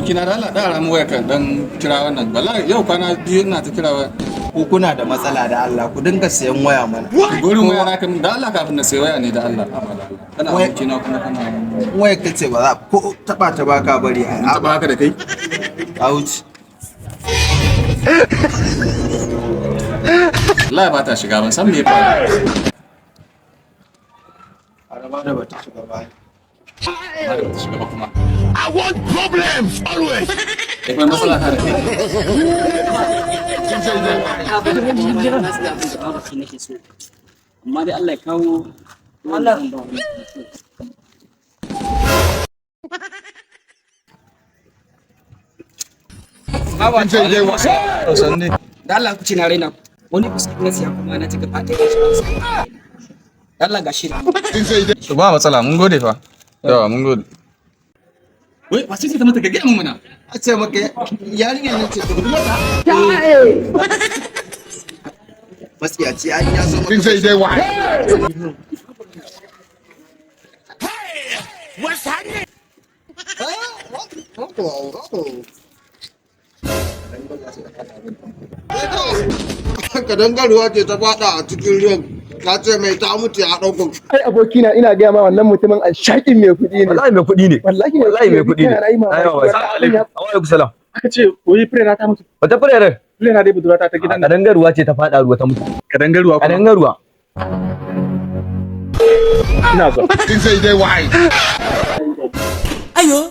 abokina da Allah da ramu waya kan dan kira wannan wallahi yau kwana biyu ina ta kira waya. Ku kuna da matsala da Allah ku dinga sayan waya mana. Gurin waya na kan da Allah kafin na sayi waya ne da Allah. Kana abokina kuma kana waya kace ba za ko taba ta baka bari a taba haka da kai. Out. Wallahi ba ta shiga ban san me ya faru. Araba da bata shiga ba. I want problems always. Akwai matsala ta da kai. Amma dai Allah ya kawo Allah da Allah ku ci na raina wani biskit na siya kuma na ci gaba ɗaya shi da Allah gashi Ba matsala mun gode fa. Yawa mun gode. Wai wace ce ta mata gage mun muna? A ce maka yarinya ne ce kuma ta. Maskiya ce an ya so maka. Sai dai why? What's happening? Kadangarwa ce ta fada a cikin ruwan ka ce mai ta mutu ya ɗauko. Kai abokina ina gaya ma wannan mutumin shaƙin mai kuɗi ne. Wallahi mai kuɗi ne. Wallahi mai kuɗi ne. Alaikum salam. Aka ce wai furera ta mutu. Wata furera? Furera dai budurata ta gidan nan. Kadangarwa ce ta fada ruwa ta mutu. Kadangarwa kuma. Kadangarwa. Ina so. Sai dai why? ayo